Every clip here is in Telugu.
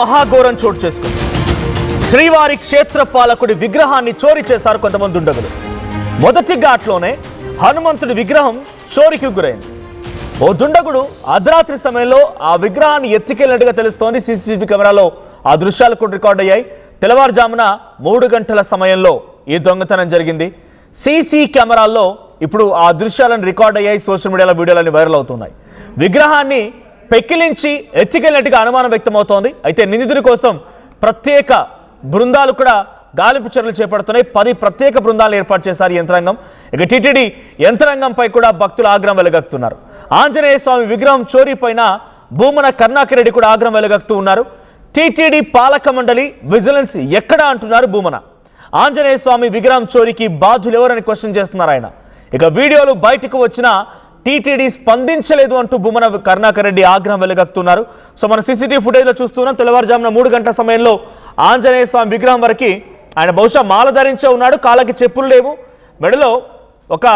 మహాఘోరం చోటు చేసుకుంది. శ్రీవారి క్షేత్ర పాలకుడి విగ్రహాన్ని చోరీ చేశారు కొంతమంది దుండగులు. మొదటి ఘాట్లోనే హనుమంతుడి విగ్రహం చోరీకి గురైంది. ఓ దుండగుడు అర్ధరాత్రి సమయంలో ఆ విగ్రహాన్ని ఎత్తికెళ్లినట్టుగా తెలుస్తోంది. సీసీటీవీ కెమెరాలో ఆ దృశ్యాలు కూడా రికార్డ్ అయ్యాయి. తెల్లవారుజామున 3 గంటల సమయంలో ఈ దొంగతనం జరిగింది. సీసీ కెమెరాల్లో ఇప్పుడు ఆ దృశ్యాలను రికార్డ్ అయ్యాయి. సోషల్ మీడియాలో వీడియోలన్నీ వైరల్ అవుతున్నాయి. విగ్రహాన్ని పెక్కిలించి ఎత్తికెళ్ళినట్టుగా అనుమానం వ్యక్తమవుతోంది. అయితే నిందితుడి కోసం ప్రత్యేక బృందాలు కూడా గాలింపు చర్యలు చేపడుతున్నాయి. 10 ప్రత్యేక బృందాలు ఏర్పాటు చేశారు యంత్రాంగం. ఇక టీటీడీ యంత్రాంగంపై కూడా భక్తులు ఆగ్రహం వెలగక్కుతున్నారు. ఆంజనేయ స్వామి విగ్రహం చోరీ పైన భూమన కరుణాకర్ రెడ్డి కూడా ఆగ్రహం వెలగక్కుతూ ఉన్నారు. టీటీడీ పాలక మండలి విజిలెన్స్ ఎక్కడా అంటున్నారు భూమన. ఆంజనేయ స్వామి విగ్రహం చోరీకి బాధ్యులు ఎవరని క్వశ్చన్ చేస్తున్నారు ఆయన. ఇక వీడియోలు బయటకు వచ్చినా టీటీడీ స్పందించలేదు అంటూ భూమన కరుణాకర్ రెడ్డి ఆగ్రహం వెలగక్కుతున్నారు. సో మన సీసీటీవీ ఫుటేజ్లో చూస్తున్నాం. తెల్లవారుజామున 3 గంటల సమయంలో ఆంజనేయ స్వామి విగ్రహం వరకు ఆయన బహుశా మాల ధరించే ఉన్నాడు. కాళ్ళకి చెప్పులు లేవు, మెడలో ఒక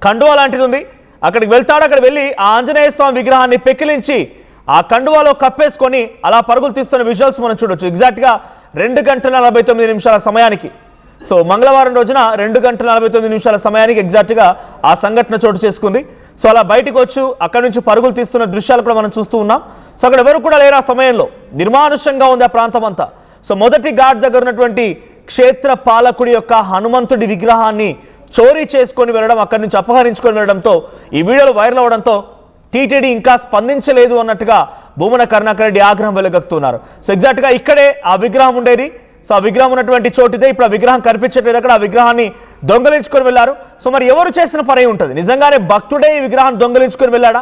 కండువా లాంటిది ఉంది. అక్కడికి వెళ్తాడు. అక్కడ వెళ్ళి ఆ ఆంజనేయ స్వామి విగ్రహాన్ని పెకిలించి ఆ కండువాలో కప్పేసుకొని అలా పరుగులు తీస్తున్న విజువల్స్ మనం చూడొచ్చు. ఎగ్జాక్ట్గా 2 గంటల 49 నిమిషాల సమయానికి, సో మంగళవారం రోజున 2 గంటల 49 నిమిషాల సమయానికి ఎగ్జాక్ట్గా ఆ సంఘటన చోటు చేసుకుంది. సో అలా బయటకు వచ్చి అక్కడి నుంచి పరుగులు తీస్తున్న దృశ్యాలు కూడా మనం చూస్తూ ఉన్నాం. సో అక్కడ ఎవరు కూడా లేరు. ఆ సమయంలో నిర్మానుష్యంగా ఉంది ఆ ప్రాంతం అంతా. సో మొదటి ఘాట్ దగ్గర ఉన్నటువంటి క్షేత్ర పాలకుడి యొక్క హనుమంతుడి విగ్రహాన్ని చోరీ చేసుకొని వెళ్ళడం, అక్కడి నుంచి అపహరించుకొని వెళ్ళడంతో ఈ వీడియోలు వైరల్ అవడంతో టీటీడీ ఇంకా స్పందించలేదు అన్నట్టుగా భూమన కరుణాకర్ రెడ్డి ఆగ్రహం వెలగక్కుతున్నారు. సో ఎగ్జాక్ట్గా ఇక్కడే ఆ విగ్రహం ఉండేది. సో ఆ విగ్రహం ఉన్నటువంటి చోటిదే. ఇప్పుడు ఆ విగ్రహం కనిపించట్లేదు. అక్కడ ఆ విగ్రహాన్ని దొంగలించుకొని వెళ్ళారు. సో మరి ఎవరు చేసిన పని ఉంటుంది? నిజంగానే భక్తుడే ఈ విగ్రహాన్ని దొంగలించుకొని వెళ్ళాడా,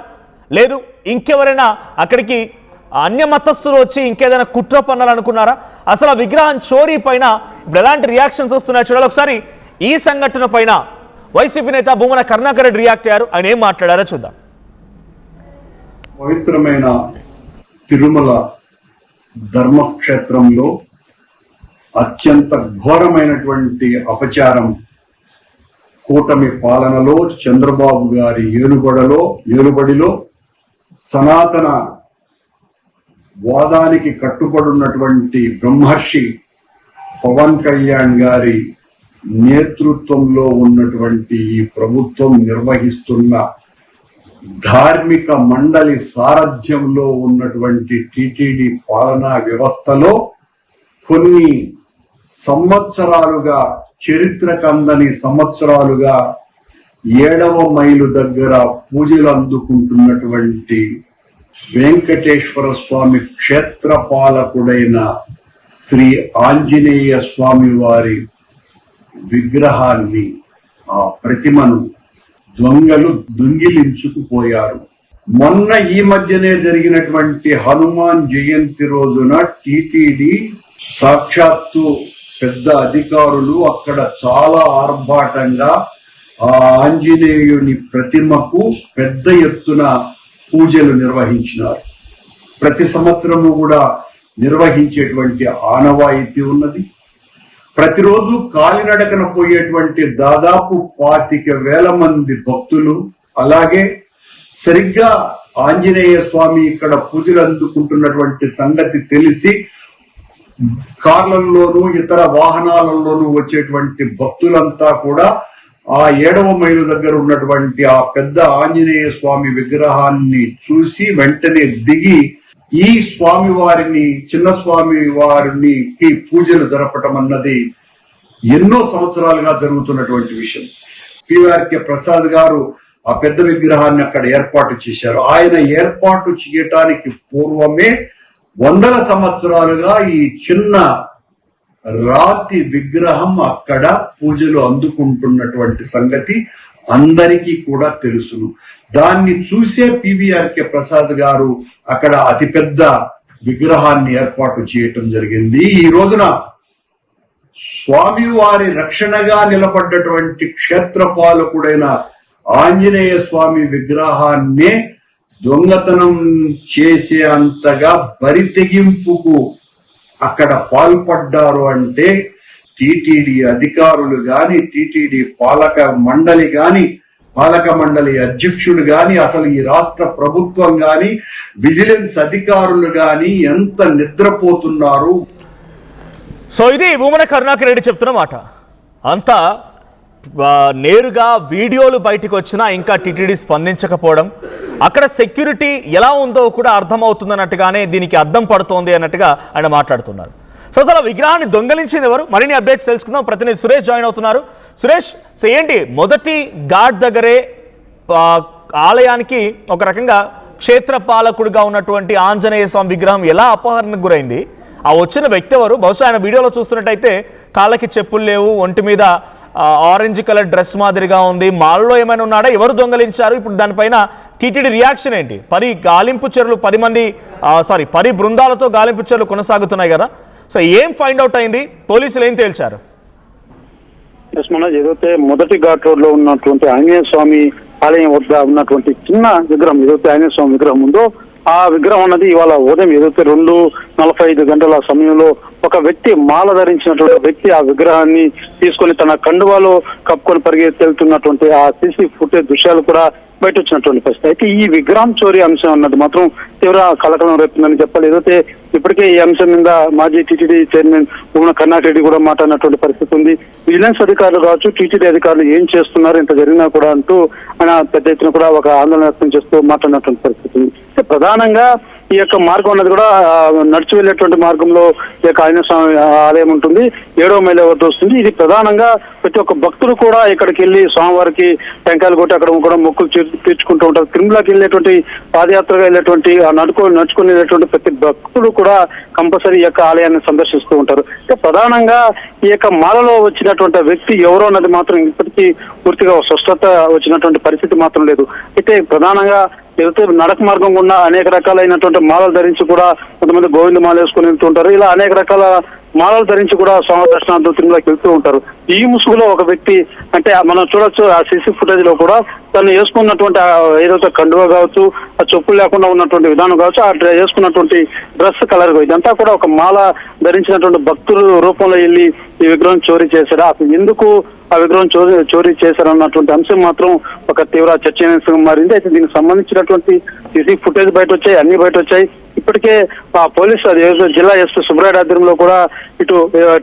లేదు ఇంకెవరైనా అక్కడికి అన్య మతస్థులు వచ్చి ఇంకేదైనా కుట్ర పన్నాలనుకున్నారా? అసలు ఆ విగ్రహం చోరీ పైన ఇప్పుడు ఎలాంటి రియాక్షన్స్ వస్తున్నాయో చూడాలి. ఒకసారి ఈ సంఘటన పైన వైసీపీ నేత భూమన కరుణాకర్ రెడ్డి రియాక్ట్ అయ్యారు. ఆయన ఏం మాట్లాడారో చూద్దాం. పవిత్రమైన తిరుమల ధర్మక్షేత్రంలో అత్యంత ఘోరమైనటువంటి అపచారం కూటమి పాలనలో, చంద్రబాబు గారి ఏలుబడిలో సనాతన వాదానికి కట్టుబడున్నటువంటి బ్రహ్మర్షి పవన్ కళ్యాణ్ గారి నేతృత్వంలో ఉన్నటువంటి ఈ ప్రభుత్వం నిర్వహిస్తున్న ధార్మిక మండలి సారథ్యంలో ఉన్నటువంటి టీటీడీ పాలనా వ్యవస్థలో కొన్ని సంవత్సరాలుగా, చరిత్రకందని సంవత్సరాలుగా 7వ మైలు దగ్గర పూజలు అందుకుంటున్నటువంటి వెంకటేశ్వర స్వామి క్షేత్రపాలకుడైన శ్రీ ఆంజనేయ స్వామి వారి విగ్రహాన్ని, ఆ ప్రతిమను దొంగలు దొంగిలించుకుపోయారు. మొన్న ఈ మధ్యనే జరిగినటువంటి హనుమాన్ జయంతి రోజున టీటీడీ సాక్షాత్తు పెద్ద అధికారులు అక్కడ చాలా ఆర్భాటంగా ఆ ఆంజనేయుని ప్రతిమకు పెద్ద ఎత్తున పూజలు నిర్వహించినారు. ప్రతి సంవత్సరము కూడా నిర్వహించేటువంటి ఆనవాయితీ ఉన్నది. ప్రతిరోజు కాలినడకన పోయేటువంటి దాదాపు 25,000 మంది భక్తులు, అలాగే సరిగ్గా ఆంజనేయ స్వామి ఇక్కడ పూజలు అందుకుంటున్నటువంటి సంగతి తెలిసి కార్లలోనూ ఇతర వాహనాలలోనూ వచ్చేటువంటి భక్తులంతా కూడా ఆ 7వ మైలు దగ్గర ఉన్నటువంటి ఆ పెద్ద ఆంజనేయ స్వామి విగ్రహాన్ని చూసి వెంటనే దిగి ఈ స్వామి వారిని, చిన్న స్వామి వారిని పూజలు జరపటం అన్నది ఎన్నో సంవత్సరాలుగా జరుగుతున్నటువంటి విషయం. పిఆర్కే ప్రసాద్ గారు ఆ పెద్ద విగ్రహాన్ని అక్కడ ఏర్పాటు చేశారు. ఆయన ఏర్పాటు చేయటానికి పూర్వమే 100 సంవత్సరాలుగా ఈ చిన్న రాతి విగ్రహం అక్కడ పూజలు అందుకుంటున్నటువంటి సంగతి అందరికీ కూడా తెలుసును. దాన్ని చూసే పివిఆర్కే ప్రసాద్ గారు అక్కడ అతిపెద్ద విగ్రహాన్ని ఏర్పాటు చేయటం జరిగింది. ఈ రోజున స్వామివారి రక్షణగా నిలబడ్డటువంటి క్షేత్రపాలకుడైన ఆంజనేయ స్వామి విగ్రహాన్నే దొంగతనం చేసే అంతగా బరితెగింపుకు అక్కడ పాల్పడ్డారు అంటే టీటీడీ అధికారులు గాని, టీటీడీ పాలక మండలి గాని పాలక మండలి అధ్యక్షుడు గాని, అసలు ఈ రాష్ట్ర ప్రభుత్వం గాని, విజిలెన్స్ అధికారులు గాని ఎంత నిద్రపోతున్నారు. సో ఇది భూమన కరుణాకర్ రెడ్డి చెప్తున్న మాట. అంతా నేరుగా వీడియోలు బయటకు వచ్చినా ఇంకా టీటీడీ స్పందించకపోవడం, అక్కడ సెక్యూరిటీ ఎలా ఉందో కూడా అర్థమవుతుందన్నట్టుగానే దీనికి అర్థం పడుతోంది అన్నట్టుగా ఆయన మాట్లాడుతున్నారు. సో అసలు విగ్రహాన్ని దొంగలించింది ఎవరు? మరిన్ని అప్డేట్స్ తెలుసుకుందాం. ప్రతినిధి సురేష్ జాయిన్ అవుతున్నారు. సురేష్, సో ఏంటి మొదటి ఘాట్ దగ్గరే ఆలయానికి ఒక రకంగా క్షేత్రపాలకుడిగా ఉన్నటువంటి ఆంజనేయ స్వామి విగ్రహం ఎలా అపహరణకు గురైంది? ఆ వచ్చిన వ్యక్తి ఎవరు? బహుశా ఆయన వీడియోలో చూస్తున్నట్టయితే కాళ్ళకి చెప్పులు లేవు, ఒంటి మీద ఆరెంజ్ కలర్ డ్రెస్ మాదిరిగా ఉంది. మాల్లో ఏమైనా ఉన్నాడా? ఎవరు దొంగలించారు? ఇప్పుడు దానిపైన టీటీడీ రియాక్షన్ ఏంటి? 10 బృందాలతో గాలింపు చర్యలు కొనసాగుతున్నాయి కదా. సో ఏం ఫైండ్ అవుట్ అయింది? పోలీసులు ఏం తేల్చారు? ఏదైతే మొదటి ఘాట్ రోడ్ లో ఉన్నటువంటి ఆంజనేయ స్వామి ఆలయం వద్ద ఉన్నటువంటి చిన్న విగ్రహం, ఏదైతే ఆంజనేయ స్వామి విగ్రహం ఉందో ఆ విగ్రహం అన్నది ఇవాళ ఉదయం ఏదైతే 2:45 గంటల సమయంలో ఒక వ్యక్తి, మాల ధరించినటువంటి వ్యక్తి ఆ విగ్రహాన్ని తీసుకొని తన కండువాలో కప్పుకొని పరిగెత్తుతున్నటువంటి ఆ సీసీ ఫుటేజ్ దృశ్యాలు కూడా బయట వచ్చినటువంటి పరిస్థితి. అయితే ఈ విగ్రహం చోరీ అంశం అన్నది మాత్రం తీవ్ర కలకలం రేపుతుందని చెప్పాలి. ఏదైతే ఇప్పటికే ఈ అంశం మీద మాజీ టీటీడీ చైర్మన్ భూమన కరుణాకర్ రెడ్డి కూడా మాట్లాడినటువంటి పరిస్థితి ఉంది. విజిలెన్స్ అధికారులు కావచ్చు, టీటీడీ అధికారులు ఏం చేస్తున్నారు, ఇంత జరిగినా కూడా అంటూ ఆయన పెద్ద ఎత్తున కూడా ఒక ఆందోళన వ్యక్తం చేస్తూ మాట్లాడినటువంటి పరిస్థితి ఉంది. ప్రధానంగా ఈ యొక్క మార్గం అన్నది కూడా నడిచి వెళ్ళేటువంటి మార్గంలో ఈ యొక్క ఆంజనేయ స్వామి ఆలయం ఉంటుంది. 7వ మైలు వద్ద వస్తుంది. ఇది ప్రధానంగా ప్రతి ఒక్క భక్తులు కూడా ఇక్కడికి వెళ్ళి స్వామివారికి టెంకాయలు కొట్టి అక్కడ కూడా మొక్కులు తీర్చుకుంటూ ఉంటారు. తిరుమలకి వెళ్ళేటువంటి పాదయాత్రగా వెళ్ళేటువంటి నడుచుకుని వెళ్ళేటువంటి ప్రతి భక్తులు కూడా కంపల్సరీ ఈ యొక్క ఆలయాన్ని సందర్శిస్తూ ఉంటారు. ప్రధానంగా ఈ యొక్క మాలలో వచ్చినటువంటి వ్యక్తి ఎవరో అన్నది మాత్రం ఇప్పటికీ పూర్తిగా స్పష్టత వచ్చినటువంటి పరిస్థితి మాత్రం లేదు. అయితే ప్రధానంగా ఏదైతే నడక మార్గం గుండా అనేక రకాలైనటువంటి మాలలు ధరించి కూడా కొంతమంది గోవింద మాల వేసుకుని వెళ్తూ ఉంటారు. ఇలా అనేక రకాల మాలలు ధరించి కూడా స్వామి దర్శనార్థం తిరుమలకి వెళ్తూ ఉంటారు. ఈ ముసుగులో ఒక వ్యక్తి, అంటే మనం చూడొచ్చు ఆ సీసీ ఫుటేజ్ లో కూడా తను వేసుకున్నటువంటి ఏదైతే కండువ కావచ్చు, ఆ చెప్పులు లేకుండా ఉన్నటువంటి విధానం కావచ్చు, ఆ వేసుకున్నటువంటి డ్రెస్ కలర్, ఇదంతా కూడా ఒక మాల ధరించినటువంటి భక్తుల రూపంలో వెళ్ళి ఈ విగ్రహం చోరీ చేశారు. అసలు ఎందుకు ఆ విగ్రహం చోరీ చేశారన్నటువంటి అంశం మాత్రం ఒక తీవ్ర చర్చనీయాంశంగా మారింది. అయితే దీనికి సంబంధించినటువంటి సీసీ ఫుటేజ్ బయట వచ్చాయి, అన్ని బయట వచ్చాయి. ఇప్పటికే ఆ పోలీసు జిల్లా ఎస్పీ సుబ్రాయుడు ఆధ్వర్యంలో కూడా ఇటు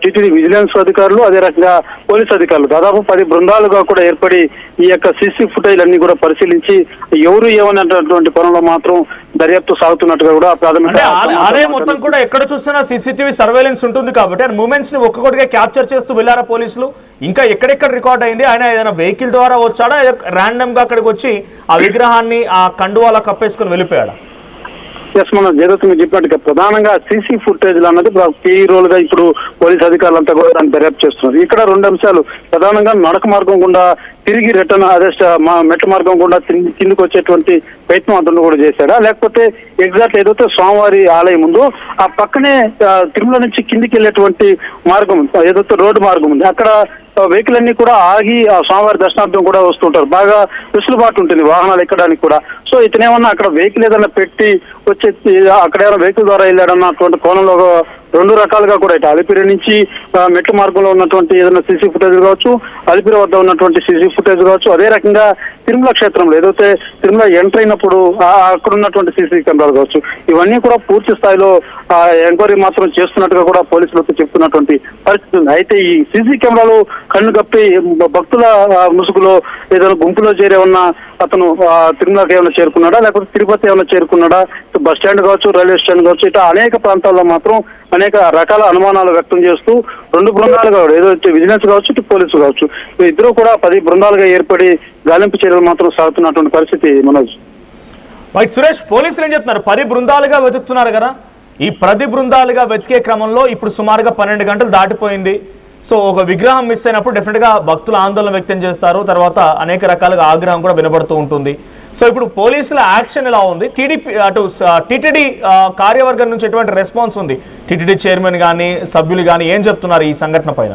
టీటీడీ విజిలెన్స్ అధికారులు, అదే రకంగా పోలీసు అధికారులు దాదాపు 10 బృందాలుగా కూడా ఏర్పడి ఈ యొక్క సీసీ ఫుటేజ్ అన్ని కూడా పరిశీలించి ఎవరు ఏమన్నటువంటి పనుల్లో మాత్రం దర్యాప్తు సాగుతున్నట్టుగా కూడా ప్రాథమిక ఆలయం మొత్తం కూడా ఎక్కడ చూసినా సీసీటీవీ సర్వేలెన్స్ ఉంటుంది కాబట్టి మూమెంట్స్ ని ఒక్కొక్కటిగా క్యాప్చర్ చేస్తూ వెళ్ళారా పోలీసులు? ఇంకా ఎక్కడెక్కడ రికార్డ్ అయింది? ఆయన ఏదైనా వెహికల్ ద్వారా వచ్చాడా, ర్యాండమ్ గా అక్కడికి వచ్చి ఆ విగ్రహాన్ని ఆ కండువాలా కప్పేసుకుని వెళ్ళిపోయాడా? మనం జరుగుతుంది మీరు చెప్పినట్టుగా ప్రధానంగా సీసీ ఫుటేజ్ అన్నది కీ రోల్ గా ఇప్పుడు పోలీస్ అధికారులంతా కూడా దాన్ని దర్యాప్తు చేస్తున్నారు. ఇక్కడ 2 అంశాలు ప్రధానంగా నడక మార్గం గుండా తిరిగి రిటర్న్ అదే మెట్ల మార్గం గుండా కిందికి వచ్చేటువంటి ప్రయత్నం అతను కూడా చేశాడా, లేకపోతే ఎగ్జాక్ట్ ఏదైతే స్వామివారి ఆలయం ఉందో ఆ పక్కనే తిరుమల నుంచి కిందికి వెళ్ళేటువంటి మార్గం ఏదైతే రోడ్డు మార్గం ఉంది అక్కడ వెహికల్ అన్ని కూడా ఆగి ఆ స్వామివారి దర్శనార్థం కూడా వస్తుంటారు. బాగా వెసులుబాటు ఉంటుంది వాహనాలు ఎక్కడానికి కూడా. సో ఇతనేమన్నా అక్కడ వెహికల్ ఏదైనా పెట్టి వచ్చేసి అక్కడ ఏమైనా వెహికల్ ద్వారా వెళ్ళాడన్నటువంటి కోణంలో 2 రకాలుగా కూడా ఇటు అలిపిరి నుంచి మెట్ల మార్గంలో ఉన్నటువంటి ఏదైనా సీసీ ఫుటేజ్ కావచ్చు, అలిపిరి వద్ద ఉన్నటువంటి సీసీ ఫుటేజ్ కావచ్చు, అదే రకంగా తిరుమల క్షేత్రంలో ఏదైతే తిరుమల ఎంటర్ అయినప్పుడు అక్కడ ఉన్నటువంటి సీసీ కెమెరాలు కావచ్చు, ఇవన్నీ కూడా పూర్తి స్థాయిలో ఎంక్వైరీ మాత్రం చేస్తున్నట్టుగా కూడా పోలీసులతో చెప్తున్నటువంటి పరిస్థితి ఉంది. అయితే ఈ సీసీ కెమెరాలు కన్ను కప్పి భక్తుల ముసుగులో ఏదైనా గుంపులో చేరే ఉన్న అతను తిరుమలకి ఏమైనా చేరుకున్నాడా, లేకపోతే తిరుపతి ఏమైనా చేరుకున్నాడా, బస్ స్టాండ్ కావచ్చు, రైల్వే స్టాండ్ కావచ్చు, ఇట్లా అనేక ప్రాంతాల్లో మాత్రం అనేక రకాల అనుమానాలు వ్యక్తం చేస్తూ 2 బృందాలుగా ఏదైతే విజిలెన్స్ కావచ్చు, ఇటు పోలీసు కావచ్చు, ఇద్దరు కూడా 10 బృందాలుగా ఏర్పడి గాలింపు చర్యలు మాత్రం సాగుతున్నటువంటి పరిస్థితి మనోజ్. రైట్ సురేష్, పోలీసులు ఏం చెప్తున్నారు? 10 బృందాలుగా వెతుకుతున్నారు కదా. ఈ 10 బృందాలుగా వెతికే క్రమంలో ఇప్పుడు సుమారుగా 12 గంటలు దాటిపోయింది. సో ఒక విగ్రహం మిస్ అయినప్పుడు డెఫినెట్గా భక్తులు ఆందోళన వ్యక్తం చేస్తారు, తర్వాత అనేక రకాలుగా ఆగ్రహం కూడా వినబడుతూ ఉంటుంది. సో ఇప్పుడు పోలీసుల యాక్షన్ ఎలా ఉంది? టీటీడీ కార్యవర్గం నుంచి ఎటువంటి రెస్పాన్స్ ఉంది? టీటీడీ చైర్మన్ కానీ సభ్యులు కానీ ఏం చెప్తున్నారు ఈ సంఘటన పైన?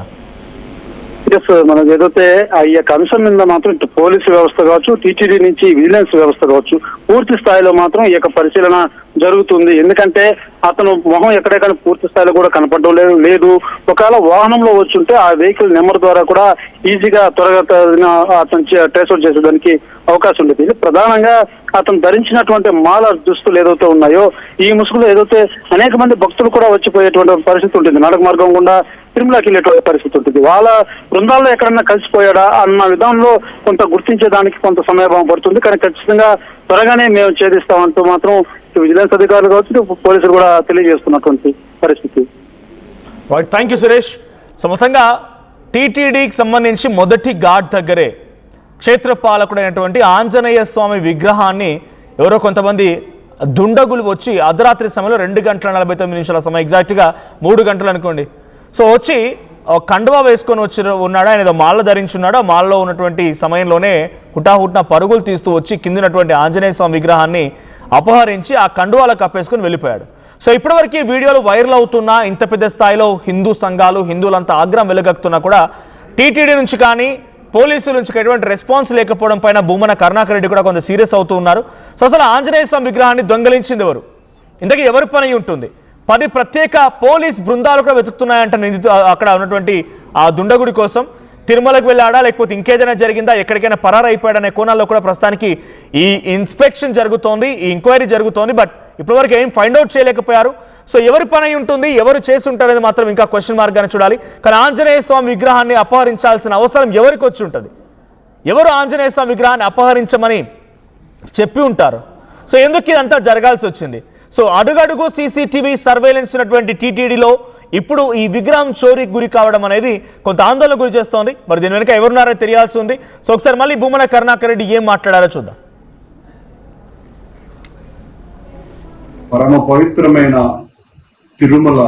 మనకు ఏదైతే ఈ యొక్క అంశం మీద మాత్రం ఇటు పోలీసు వ్యవస్థ కావచ్చు, టీటీడీ నుంచి విజిలెన్స్ వ్యవస్థ కావచ్చు, పూర్తి స్థాయిలో మాత్రం ఈ యొక్క పరిశీలన జరుగుతుంది. ఎందుకంటే అతను మొహం ఎక్కడెక్కడ పూర్తి స్థాయిలో కూడా కనపడడం లేదు. ఒకవేళ వాహనంలో వచ్చుంటే ఆ వెహికల్ నెంబర్ ద్వారా కూడా ఈజీగా త్వరగా అతను ట్రేస్ అవుట్ చేసేదానికి అవకాశం ఉండేది. ఇది ప్రధానంగా అతను ధరించినటువంటి మాల దుస్తులు ఏదైతే ఉన్నాయో ఈ ముసుగులో ఏదైతే అనేక మంది భక్తులు కూడా వచ్చిపోయేటువంటి పరిస్థితి ఉంటుంది. నడక మార్గం గుండా తిరుమలకి వెళ్ళేటువంటి పరిస్థితి ఉంటుంది. వాళ్ళ బృందాల్లో ఎక్కడన్నా కలిసిపోయాడా అన్న విధానంలో కొంత గుర్తించేదానికి కొంత సమయం పడుతుంది. కానీ ఖచ్చితంగా త్వరగానే మేము ఛేదిస్తామంటూ మాత్రం విజిలెన్స్ అధికారులు కావచ్చు, పోలీసులు కూడా తెలియజేస్తున్నటువంటి పరిస్థితి. Thank you Suresh. సో మొత్తంగా టీటీడీకి సంబంధించి మొదటి ఘాట్ దగ్గరే క్షేత్రపాలకుడైనటువంటి ఆంజనేయ స్వామి విగ్రహాన్ని ఎవరో కొంతమంది దుండగులు వచ్చి అర్ధరాత్రి సమయంలో 2:49 సమయం, ఎగ్జాక్ట్గా 3 గంటలు అనుకోండి. సో వచ్చి కండువా వేసుకొని వచ్చి ఉన్నాడు, ఆయన ఏదో మాల ధరించున్నాడు. ఆ మాలలో ఉన్నటువంటి సమయంలోనే హుటాహుట్న పరుగులు తీస్తూ వచ్చి కిందినటువంటి ఆంజనేయ స్వామి విగ్రహాన్ని అపహరించి ఆ కండువాలకు కప్పేసుకొని వెళ్ళిపోయాడు. సో ఇప్పటివరకు వీడియోలు వైరల్ అవుతున్నా, ఇంత పెద్ద స్థాయిలో హిందూ సంఘాలు హిందువులంతా ఆగ్రహం వెలుగక్కుతున్నా కూడా టీటీడీ నుంచి కానీ పోలీసుల నుంచి ఎటువంటి రెస్పాన్స్ లేకపోవడం పైన భూమన కరుణాకర్ రెడ్డి కూడా కొంత సీరియస్ అవుతూ ఉన్నారు. సో అసలు ఆంజనేయ స్వామి విగ్రహాన్ని దొంగలించింది ఎవరు? ఇంతకీ ఎవరి పని ఉంటుంది? 10 ప్రత్యేక పోలీస్ బృందాలు కూడా వెతుకుతున్నాయంట అక్కడ ఉన్నటువంటి ఆ దుండగుడి కోసం. తిరుమలకు వెళ్ళాడా లేకపోతే ఇంకేదైనా జరిగిందా, ఎక్కడికైనా పరారైపోయాడనే కోణాల్లో కూడా ప్రస్తుతానికి ఈ ఇన్స్పెక్షన్ జరుగుతోంది, ఈ ఎంక్వైరీ జరుగుతోంది. బట్ ఇప్పటివరకు ఏం ఫైండ్ అవుట్ చేయలేకపోయారు. సో ఎవరి పని అయి ఉంటుంది, ఎవరు చేసి ఉంటారనేది మాత్రం ఇంకా క్వశ్చన్ మార్గానే చూడాలి. కానీ ఆంజనేయ స్వామి విగ్రహాన్ని అపహరించాల్సిన అవసరం ఎవరికి వచ్చి ఉంటుంది? ఎవరు ఆంజనేయ స్వామి విగ్రహాన్ని అపహరించమని చెప్పి ఉంటారు? సో ఎందుకు ఇదంతా జరగాల్సి వచ్చింది? సో అడుగడుగు సీసీటీవీ సర్వేలెన్స్ ఉన్నటువంటి టీటీడీలో ఇప్పుడు ఈ విగ్రహం చోరీకి గురి కావడం అనేది కొంత ఆందోళన గురి చేస్తోంది. మరి దీని వెనుక ఎవరున్నారో తెలియాల్సి ఉంది. సో ఒకసారి మళ్ళీ భూమన కరుణాకర్ రెడ్డి ఏం మాట్లాడారో చూద్దాం. పరమ పవిత్రమైన తిరుమల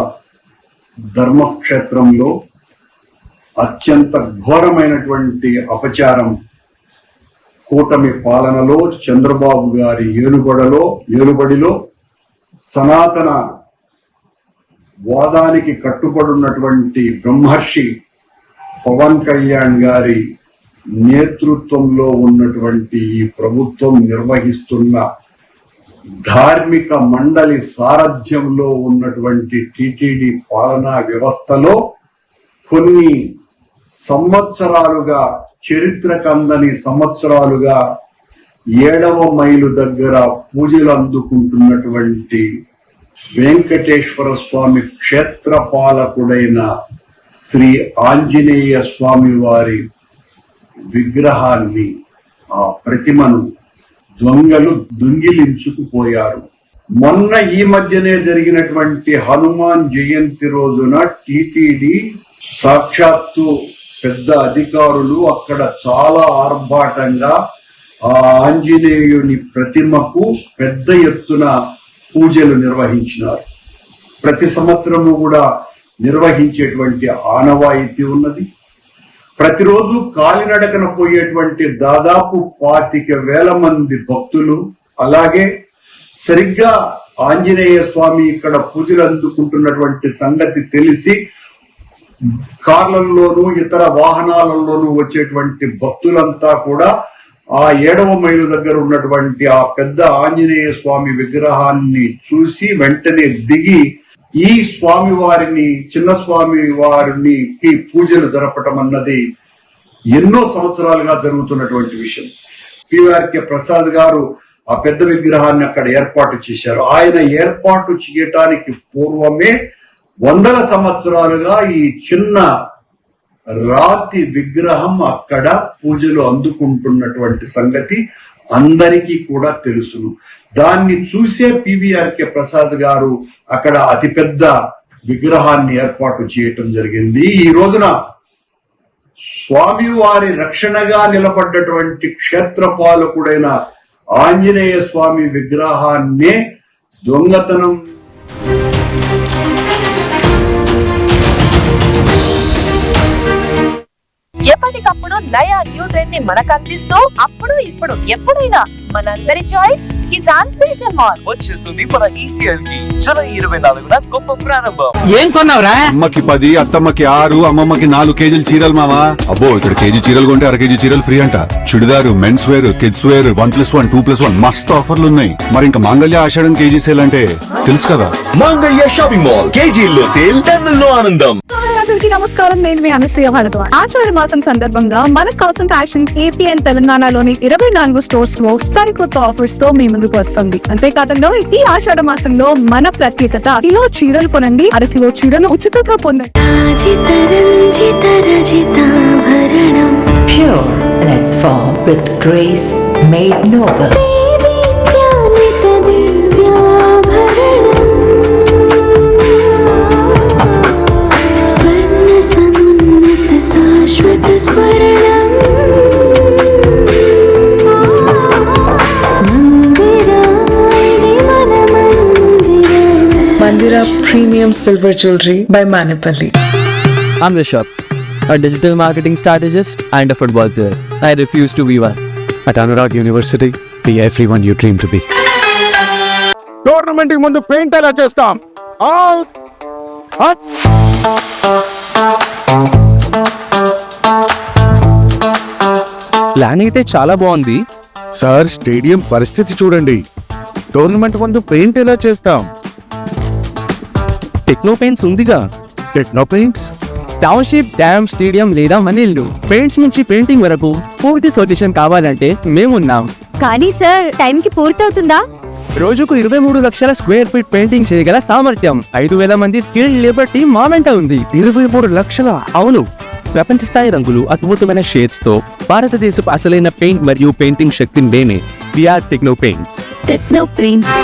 ధర్మక్షేత్రంలో అత్యంత ఘోరమైనటువంటి అపచారం కూటమి పాలనలో, చంద్రబాబు గారి ఏలుబడిలో సనాతన వాదానికి కట్టుబడినటువంటి బ్రహ్మర్షి పవన్ కళ్యాణ్ గారి నేతృత్వంలో ఉన్నటువంటి ఈ ప్రభుత్వం నిర్వహిస్తున్న ధార్మిక మండలి సారథ్యంలో ఉన్నటువంటి టీటీడీ పాలనా వ్యవస్థలో కొన్ని సంవత్సరాలుగా, చరిత్రకందని సంవత్సరాలుగా 7వ మైలు దగ్గర పూజలు అందుకుంటున్నటువంటి వెంకటేశ్వర స్వామి క్షేత్రపాలకుడైన శ్రీ ఆంజనేయ స్వామి వారి విగ్రహాన్ని, ఆ ప్రతిమను దొంగలు దొంగిలించుకుపోయారు. మొన్న ఈ మధ్యనే జరిగినటువంటి హనుమాన్ జయంతి రోజున టీటీడీ సాక్షాత్తు పెద్ద అధికారులు అక్కడ చాలా ఆర్భాటంగా ఆ ఆంజనేయుని ప్రతిమకు పెద్ద ఎత్తున పూజలు నిర్వహించినారు. ప్రతి సంవత్సరము కూడా నిర్వహించేటువంటి ఆనవాయితీ ఉన్నది. ప్రతిరోజు కాలినడకన పోయేటువంటి దాదాపు 25,000 మంది భక్తులు, అలాగే సరిగ్గా ఆంజనేయ స్వామి ఇక్కడ పూజలు అందుకుంటున్నటువంటి సంగతి తెలిసి కార్లలోనూ ఇతర వాహనాలలోనూ వచ్చేటువంటి భక్తులంతా కూడా ఆ 7వ మైలు దగ్గర ఉన్నటువంటి ఆ పెద్ద ఆంజనేయ స్వామి విగ్రహాన్ని చూసి వెంటనే దిగి ఈ స్వామి వారిని, చిన్న స్వామి వారిని పూజలు జరపటం అన్నది ఎన్నో సంవత్సరాలుగా జరుగుతున్నటువంటి విషయం. పిఆర్కే ప్రసాద్ గారు ఆ పెద్ద విగ్రహాన్ని అక్కడ ఏర్పాటు చేశారు. ఆయన ఏర్పాటు చేయటానికి పూర్వమే 100 సంవత్సరాలుగా ఈ చిన్న రాతి విగ్రహం అక్కడ పూజలు అందుకుంటున్నటువంటి సంగతి అందరికీ కూడా తెలుసును. దాన్ని చూసే పివిఆర్కే ప్రసాద్ గారు అక్కడ అతిపెద్ద విగ్రహాన్ని ఏర్పాటు చేయటం జరిగింది. ఈ రోజున స్వామివారి రక్షణగా నిలబడ్డటువంటి క్షేత్రపాలకుడైన ఆంజనేయ స్వామి విగ్రహాన్నే దొంగతనం ఎప్పటికప్పుడు నయా న్యూ ట్రెండ్ ని మనకు అందిస్తూ అప్పుడు ఇప్పుడు ఎప్పుడైనా మనందరి చాయ్ కిసాన్ ఫ్యాషన్ మాల్ వచ్చేస్తుంది మన ఈసీఎల్ కి జూలై 24న గొప్ప ప్రారంభం. ఏం కొన్నావురా? అమ్మకి 10, అత్తమ్మకి 6, అమ్మమ్మకి 4 కేజీలు చీరలు మావా. అబ్బో ఇక్కడ కేజీ చీరలు కొంటే అర కేజీ చీరలు ఫ్రీ అంట. Churidar, men's wear, kids wear 1+1, 2+1 మస్తు ఆఫర్లు ఉన్నాయి. మరి ఇంకా మాంగళ్య ఆషాఢం కేజీ సేల్ అంటే తెలుసు కదా. మాంగళ్య షాపింగ్ మాల్ కేజీల్లో సేల్, టన్నుల్లో ఆనందం. అందరికీ నమస్కారం. నేను మీ అనసూయ భారద్వాజ్. ఆషాఢ మాసం సందర్భంగా మన కాసం ఫ్యాషన్స్ ఏపీ అండ్ తెలంగాణలోని 24 స్టోర్స్ లో సరికొత్త ఆఫర్స్ తో మీ ముందుకు వస్తుంది. అంతేకాకుండా ఈ ఆషాఢ మాసంలో మన ప్రత్యేకత కిలో చీరలు కొనండి, అర కిలో చీరలు ఉచితంగా పొందండి. Pure in its form with grace made noble. Mandira Premium Silver Jewelry by Manipali. I'm Rishabh, a digital marketing strategist and a football player. I refuse to be one. At Anurag University, be everyone you dream to be. Tournament కి ముందు పెయింట్ ఎలా చేస్తాం? ప్లాన్ అయితే చాలా బాగుంది సార్, స్టేడియం పరిస్థితి చూడండి. టోర్నమెంట్ ముందు పెయింట్ ఎలా చేస్తాం? టెక్నో పెయింట్స్ ఉందిగా. Techno paints, township, dam, stadium లేదా మనీళ్ళు పెయింట్స్ నుంచి పెయింటింగ్ వరకు పూర్తి సొల్యూషన్ కావాలంటే మేమున్నాం. కానీ సార్ టైం కి పూర్తవుతుందా? రోజుకు 23 లక్షల స్క్వేర్ ఫీట్ పెయింటింగ్ చేయగల సామర్థ్యం, 5,000 మంది స్కిల్డ్ లేబర్ టీం మా వెంట ఉంది. 23 లక్షల? అవును, ప్రపంచ స్థాయి రంగులు, అద్భుతమైన షేడ్స్ తో భారతదేశపు అసలైన పెయింట్ మరియు పెయింటింగ్ శక్తిని నేనే. VR techno paints. Techno paints.